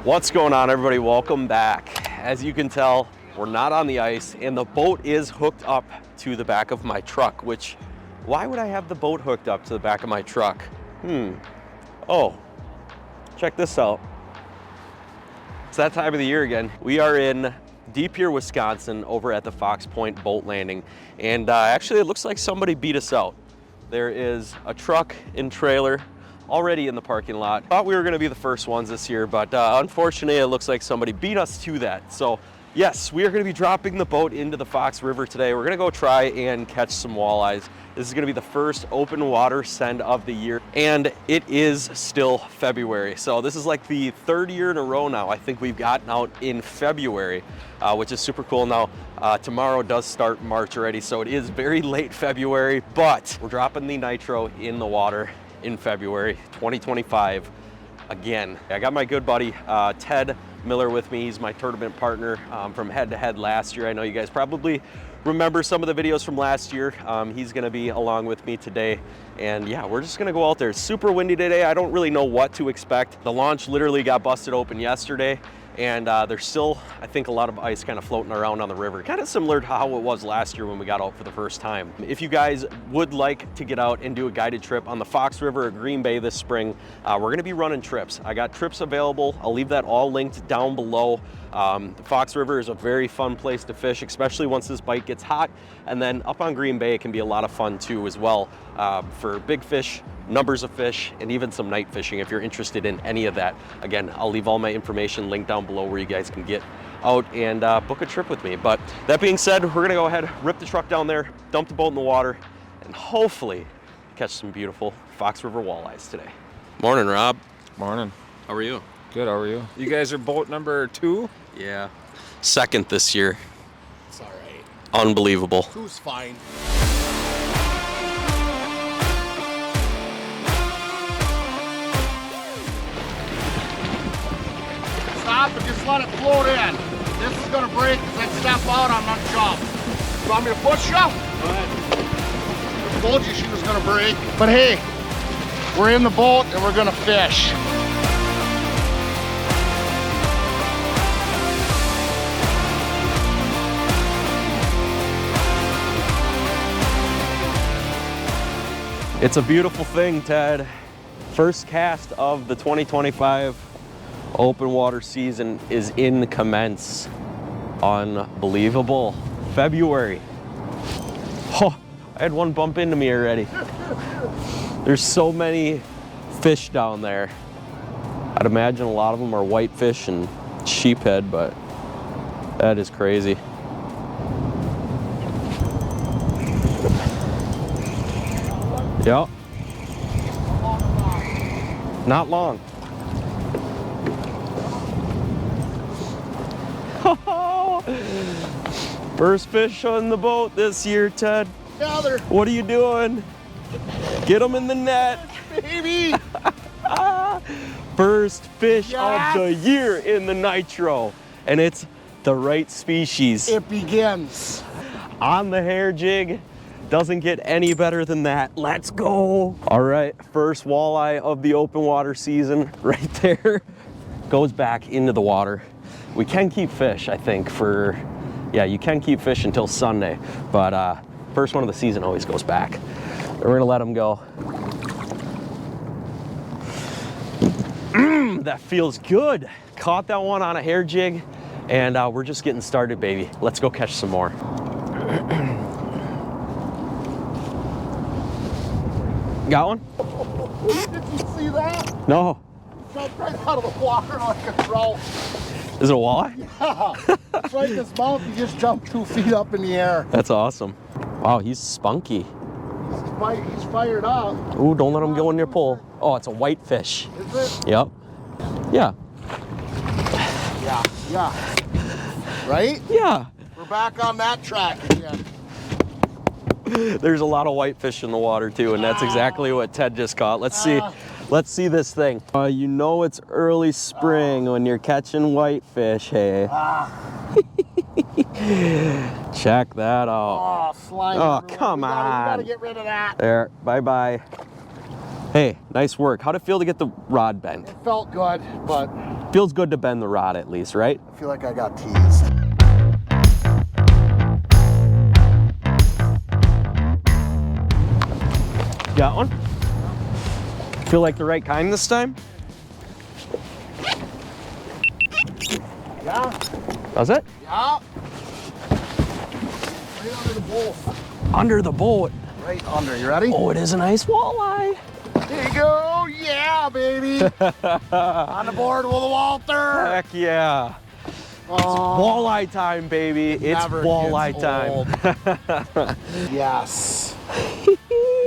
What's going on, everybody? Welcome back. As you can tell, we're not on the ice and the boat is hooked up to the back of my truck, which, why would I have the boat hooked up to the back of my truck? Oh, check this out. It's that time of the year again. We are in DePere, Wisconsin, over at the Fox Point boat landing. And actually, it looks like somebody beat us out. There is a truck and trailer already in the parking lot. Thought we were gonna be the first ones this year, but unfortunately, it looks like somebody beat us to that. So yes, we are gonna be dropping the boat into the Fox River today. We're gonna go try and catch some walleyes. This is gonna be the first open water send of the year, and it is still February. So this is like the third year in a row now I think we've gotten out in February, which is super cool. Now, tomorrow does start March already, so it is very late February, but we're dropping the nitro in the water in February 2025 again. I got my good buddy Ted Miller with me. He's my tournament partner from head to head last year. I know you guys probably remember some of the videos from last year. He's gonna be along with me today, and yeah, we're just gonna go out there. It's super windy today. I don't really know what to expect. The launch literally got busted open yesterday, and there's still, I think, a lot of ice kind of floating around on the river, kind of similar to how it was last year when we got out for the first time. If you guys would like to get out and do a guided trip on the Fox River or Green Bay this spring, we're gonna be running trips. I got trips available. I'll leave that all linked down below. The Fox River is a very fun place to fish, especially once this bite gets hot. And then up on Green Bay, it can be a lot of fun too as well, for big fish, numbers of fish, and even some night fishing if you're interested in any of that. Again, I'll leave all my information linked down below where you guys can get out and book a trip with me. But that being said, we're gonna go ahead, rip the truck down there, dump the boat in the water, and hopefully catch some beautiful Fox River walleyes today. Morning, Rob. Morning. How are you? Good, how are you? You guys are boat number 2? Yeah. Second this year. It's all right. Unbelievable. 2's fine. Stop and just let it float in. This is gonna break. If I step out, I'm not jump. You want me to push you? Go ahead. I told you she was gonna break. But hey, we're in the boat and we're gonna fish. It's a beautiful thing, Ted. First cast of the 2025 open water season is in commence. Unbelievable. February. Oh, I had one bump into me already. There's so many fish down there. I'd imagine a lot of them are whitefish and sheephead, but that is crazy. Yep. Not long. First fish on the boat this year, Ted. Gather. What are you doing? Get them in the net. Baby. First fish Yes. of the year in the nitro. And it's the right species. It begins. On the hair jig. Doesn't get any better than that. Let's go. All right, first walleye of the open water season right there. Goes back into the water. We can keep fish, I think, you can keep fish until Sunday, but first one of the season always goes back. We're gonna let them go. That feels good. Caught that one on a hair jig, and we're just getting started, baby. Let's go catch some more. Got one? Did you see that? No. Jumped right out of the water like a trout. Is it a walleye? Yeah. It's right in his mouth. He just jumped 2 feet up in the air. That's awesome. Wow, he's spunky. He's fired up. Ooh, don't let him go in your pool. Oh, it's a whitefish. Is it? Yep. Yeah. Yeah. Right? Yeah. We're back on that track again. There's a lot of whitefish in the water too, and that's exactly what Ted just caught. Let's see this thing. You know it's early spring when you're catching whitefish, hey? Check that out. Oh, slime. Oh, everywhere. come We on. gotta get rid of that. There, bye-bye. Hey, nice work. How'd it feel to get the rod bent? It felt good, but Feels good to bend the rod at least, right? I feel like I got teased. Got one? Feel like the right kind this time? Yeah, Does it? yeah. Right under the bowl. Under the boat. Right under. You ready? Oh, it is a nice walleye. There you go. Yeah, baby. On the board with a Walter. Heck yeah. Oh, Walleye time, baby. It's never walleye gets time. yes.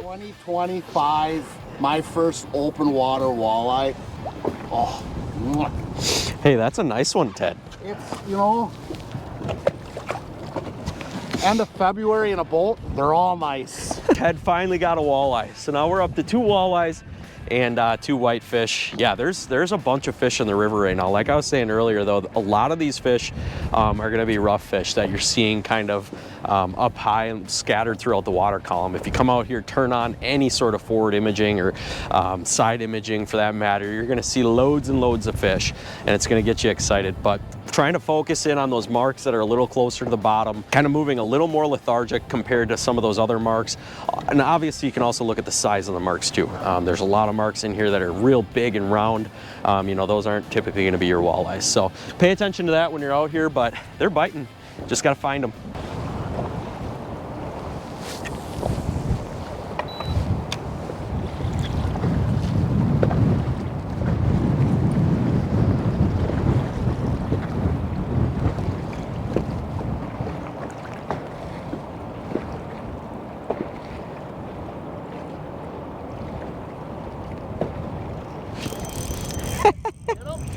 2025, my first open water walleye. Oh, mwah. Hey, that's a nice one, Ted. It's, you know, end of February in a boat, they're all nice. Ted finally got a walleye. So now we're up to 2 walleyes and 2 whitefish. Yeah, there's a bunch of fish in the river right now. Like I was saying earlier though, a lot of these fish are gonna be rough fish that you're seeing kind of up high and scattered throughout the water column. If you come out here, turn on any sort of forward imaging or side imaging for that matter, you're gonna see loads and loads of fish and it's gonna get you excited. But trying to focus in on those marks that are a little closer to the bottom, kind of moving a little more lethargic compared to some of those other marks. And obviously you can also look at the size of the marks too. There's a lot of marks in here that are real big and round. You know, those aren't typically gonna be your walleyes. So pay attention to that when you're out here, but they're biting. Just gotta find them.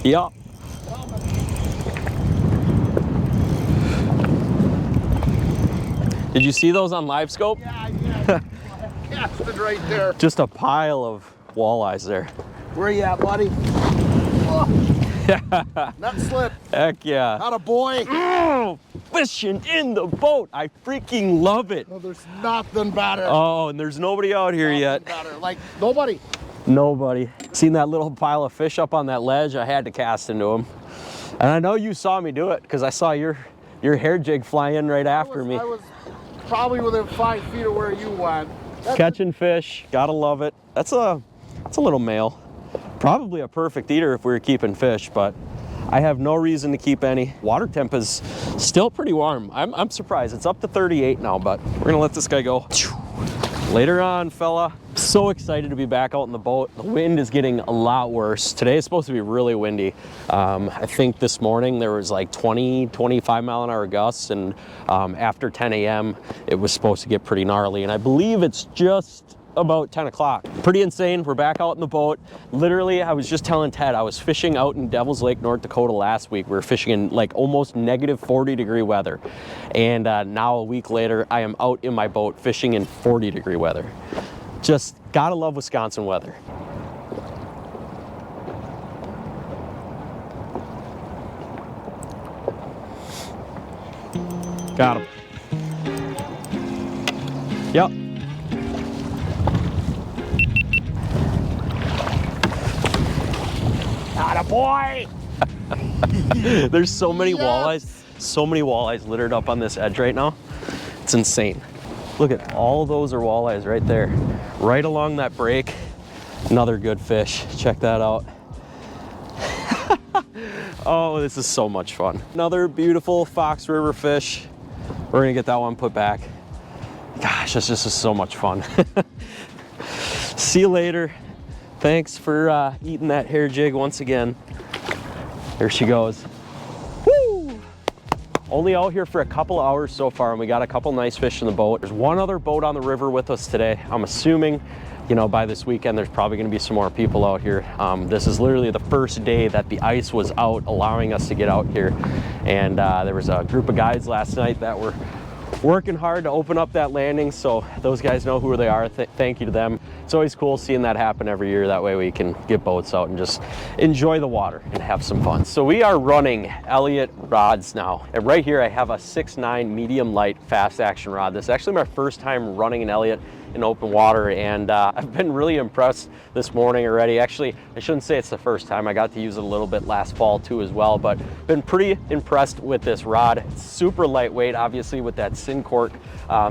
Yeah. Did you see those on live scope? Yeah, I did. Casted right there. Just a pile of walleyes there. Where you at, buddy? Oh, nut slip. Heck yeah. Not a boy. Oh, fishing in the boat. I freaking love it. Oh, there's nothing better. Oh, and there's nobody out here yet. Better. Like, nobody. Nobody. Seen that little pile of fish up on that ledge? I had to cast into them. And I know you saw me do it because I saw your hair jig fly in right after me. I was probably within 5 feet of where you went. Catching fish, gotta love it. That's a little male. Probably a perfect eater if we were keeping fish, but I have no reason to keep any. Water temp is still pretty warm. I'm surprised. It's up to 38 now, but we're gonna let this guy go. Later on, fella. So excited to be back out in the boat. The wind is getting a lot worse. Today is supposed to be really windy. I think this morning there was like 20, 25 mile an hour gusts, and after 10 a.m. it was supposed to get pretty gnarly, and I believe it's just about 10 o'clock. Pretty insane. We're back out in the boat. Literally, I was just telling Ted, I was fishing out in Devil's Lake, North Dakota last week. We were fishing in like almost negative 40-degree weather. And now a week later, I am out in my boat fishing in 40-degree weather. Just gotta love Wisconsin weather. Got him. Yep. Attaboy! There's so many Yes. walleyes littered up on this edge right now. It's insane. Look at all those are walleyes right there. Right along that break. Another good fish. Check that out. Oh, this is so much fun. Another beautiful Fox River fish. We're gonna get that one put back. Gosh, this just is so much fun. See you later. Thanks for eating that hair jig once again. There she goes. Woo! Only out here for a couple hours so far, and we got a couple nice fish in the boat. There's one other boat on the river with us today. I'm assuming, you know, by this weekend, there's probably gonna be some more people out here. This is literally the first day that the ice was out, allowing us to get out here. And there was a group of guys last night that were working hard to open up that landing, so those guys know who they are. Thank you to them. It's always cool seeing that happen every year. That way we can get boats out and just enjoy the water and have some fun. So we are running Elliott rods now. And right here I have a 6'9" medium light fast action rod. This is actually my first time running an Elliott in open water, and I've been really impressed this morning already. Actually, I shouldn't say it's the first time. I got to use it a little bit last fall too as well, but been pretty impressed with this rod. It's super lightweight, obviously with that Syncork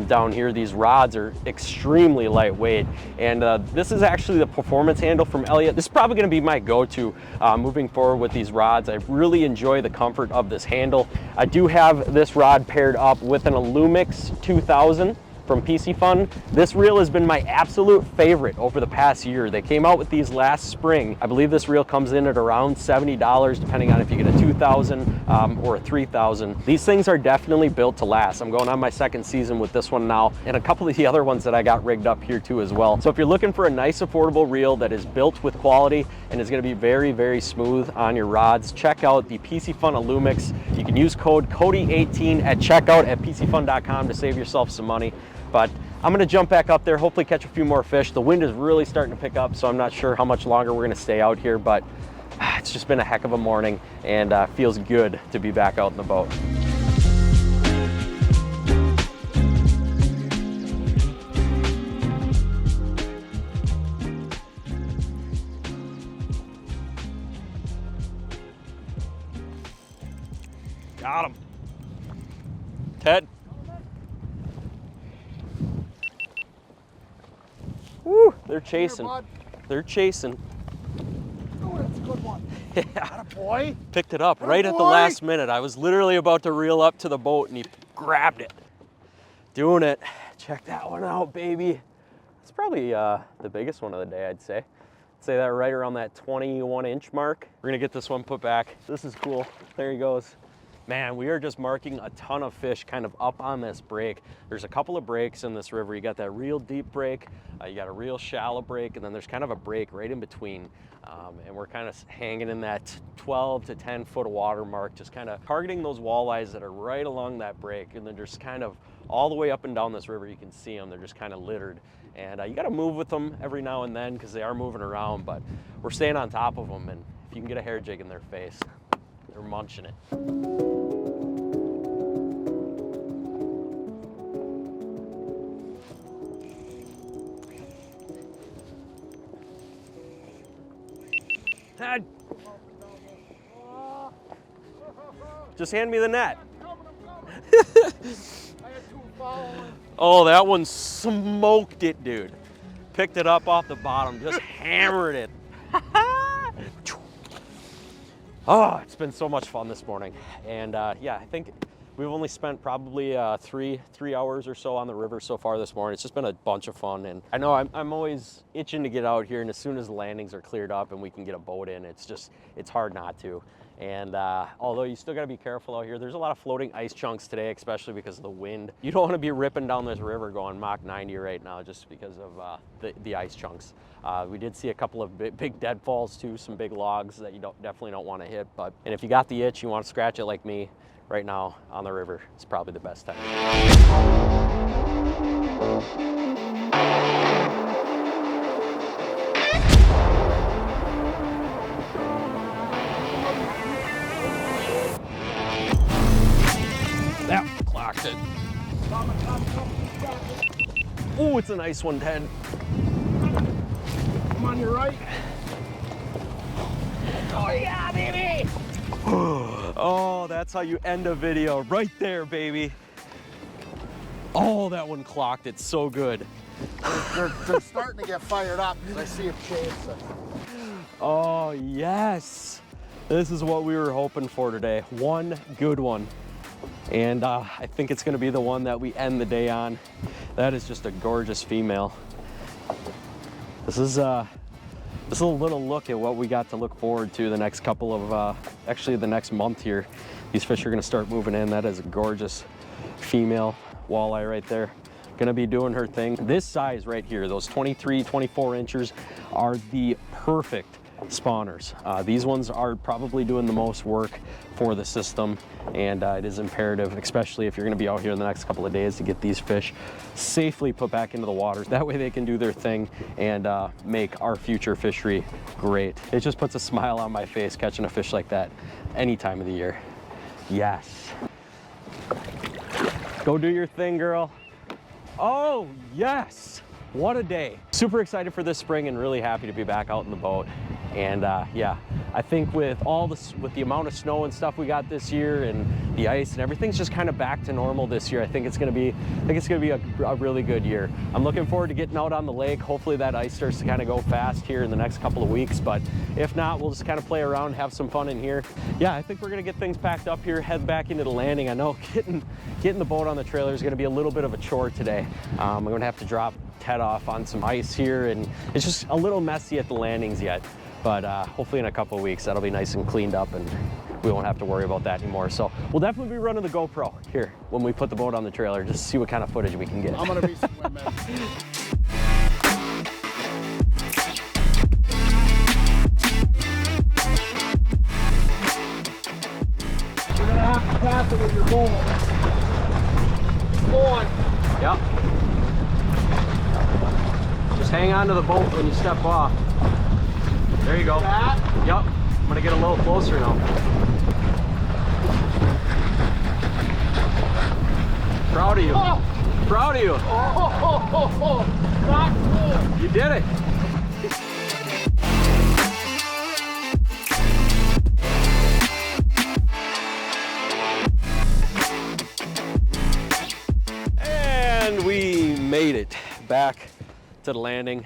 down here. These rods are extremely lightweight, and this is actually the performance handle from Elliott. This is probably gonna be my go-to moving forward with these rods. I really enjoy the comfort of this handle. I do have this rod paired up with an Illumix 2000 from PC Fun. This reel has been my absolute favorite over the past year. They came out with these last spring. I believe this reel comes in at around $70, depending on if you get a 2000 or a 3000. These things are definitely built to last. I'm going on my second season with this one now, and a couple of the other ones that I got rigged up here too as well. So if you're looking for a nice affordable reel that is built with quality and is gonna be very, very smooth on your rods, check out the PC Fun Illumix. You can use code CODY18 at checkout at PCFun.com to save yourself some money. But I'm gonna jump back up there, hopefully catch a few more fish. The wind is really starting to pick up, so I'm not sure how much longer we're gonna stay out here, but it's just been a heck of a morning, and feels good to be back out in the boat. Got him. Ted. Woo, they're chasing. Here, they're chasing. oh, that's a good one. Yeah. Atta boy. Picked it up right at the boy. last minute. I was literally about to reel up to the boat and he grabbed it. Doing it. Check that one out, baby. It's probably the biggest one of the day, I'd say. I'd say that right around that 21-inch mark. We're gonna get this one put back. This is cool. There he goes. Man, we are just marking a ton of fish kind of up on this break. There's a couple of breaks in this river. You got that real deep break, you got a real shallow break, and then there's kind of a break right in between. And we're kind of hanging in that 12 to 10 foot of water mark, just kind of targeting those walleyes that are right along that break. And they're just kind of all the way up and down this river. You can see them, they're just kind of littered. And you got to move with them every now and then because they are moving around, but we're staying on top of them. And if you can get a hair jig in their face, they're munching it. Ted, just hand me the net. I had two following. Oh, that one smoked it, dude. Picked it up off the bottom, just hammered it. Oh, it's been so much fun this morning. And yeah, I think we've only spent probably three hours or so on the river so far this morning. It's just been a bunch of fun. And I know I'm always itching to get out here, and as soon as the landings are cleared up and we can get a boat in, it's hard not to. And although you still gotta be careful out here, there's a lot of floating ice chunks today, especially because of the wind. You don't wanna be ripping down this river going Mach 90 right now just because of the ice chunks. We did see a couple of big deadfalls too, some big logs that you definitely don't wanna hit. And if you got the itch, you wanna scratch it like me, right now on the river, it's probably the best time. That clocked it. Oh, it's a nice one, Ted. I'm on your right. Oh yeah, baby! Oh, that's how you end a video, right there, baby. Oh, that one clocked it so good. They're starting to get fired up because I see them chasing. Oh, yes. This is what we were hoping for today. One good one. And I think it's gonna be the one that we end the day on. That is just a gorgeous female. This is a little look at what we got to look forward to the next couple of, actually the next month here. These fish are gonna start moving in. That is a gorgeous female walleye right there. Gonna be doing her thing. This size right here, those 23, 24 inches are the perfect spawners. These ones are probably doing the most work for the system, and it is imperative, especially if you're going to be out here in the next couple of days, to get these fish safely put back into the waters. That way they can do their thing and make our future fishery great. It just puts a smile on my face catching a fish like that any time of the year. Yes. Go do your thing, girl. Oh, yes. What a day. Super excited for this spring and really happy to be back out in the boat. And yeah, I think with the amount of snow and stuff we got this year and the ice and everything's just kind of back to normal this year. I think it's gonna be a really good year. I'm looking forward to getting out on the lake. Hopefully that ice starts to kind of go fast here in the next couple of weeks, but if not, we'll just kind of play around, have some fun in here. Yeah, I think we're gonna get things packed up here, head back into the landing. I know getting the boat on the trailer is gonna be a little bit of a chore today. I'm gonna have to drop Ted off on some ice here, and it's just a little messy at the landings yet. But hopefully in a couple of weeks, that'll be nice and cleaned up and we won't have to worry about that anymore. So we'll definitely be running the GoPro here when we put the boat on the trailer, just to see what kind of footage we can get. I'm gonna be swimming. You're gonna have to pass it with your bowl. Come on. Yep. Just hang on to the boat when you step off. There you go. That? Yep. I'm gonna get a little closer now. Proud of you. Oh. Proud of you. Oh, not cool. You did it. And we made it back to the landing.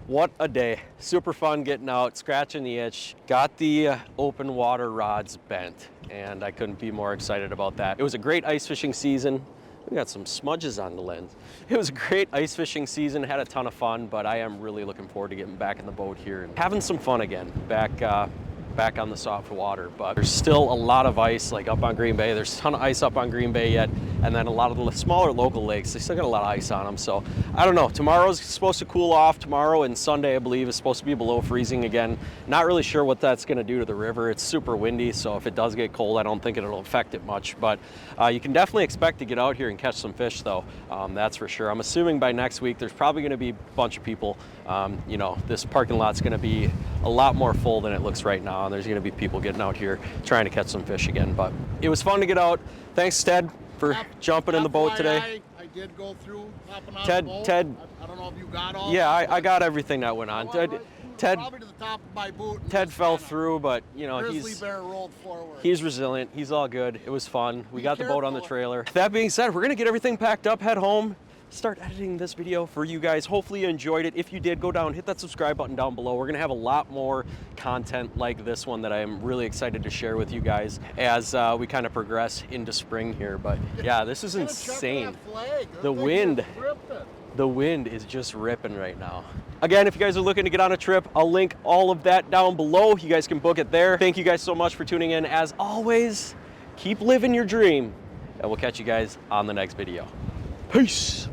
What a day. Super fun getting out, scratching the itch. Got the open water rods bent, and I couldn't be more excited about that. It was a great ice fishing season. We got some smudges on the lens. It was a great ice fishing season, had a ton of fun, but I am really looking forward to getting back in the boat here and having some fun again, back on the soft water. But there's still a lot of ice, like up on Green Bay. There's a ton of ice up on Green Bay yet, and then a lot of the smaller local lakes, they still got a lot of ice on them. So I don't know, tomorrow's supposed to cool off. Tomorrow and Sunday, I believe, is supposed to be below freezing again. Not really sure what that's gonna do to the river. It's super windy, so if it does get cold, I don't think it'll affect it much. But you can definitely expect to get out here and catch some fish though, that's for sure. I'm assuming by next week, there's probably gonna be a bunch of people. You know, this parking lot's gonna be a lot more full than it looks right now, and there's gonna be people getting out here trying to catch some fish again. But it was fun to get out. Thanks, Ted, for jumping in the boat today. I did go through hopping on Ted, the boat. Ted. I don't know if you got all. Yeah, I got everything that went on. Ted, probably to the top of my boot. Ted fell through, but you know, grizzly bear rolled forward. He's resilient. He's all good. It was fun. We got the boat on the trailer. That being said, we're gonna get everything packed up, head home, start editing this video for you guys. Hopefully you enjoyed it. If you did, go down, hit that subscribe button down below. We're gonna have a lot more content like this one that I am really excited to share with you guys as we kind of progress into spring here. But yeah, this is insane. The wind is just ripping right now. Again, if you guys are looking to get on a trip, I'll link all of that down below. You guys can book it there. Thank you guys so much for tuning in. As always, keep living your dream, and we'll catch you guys on the next video. Peace.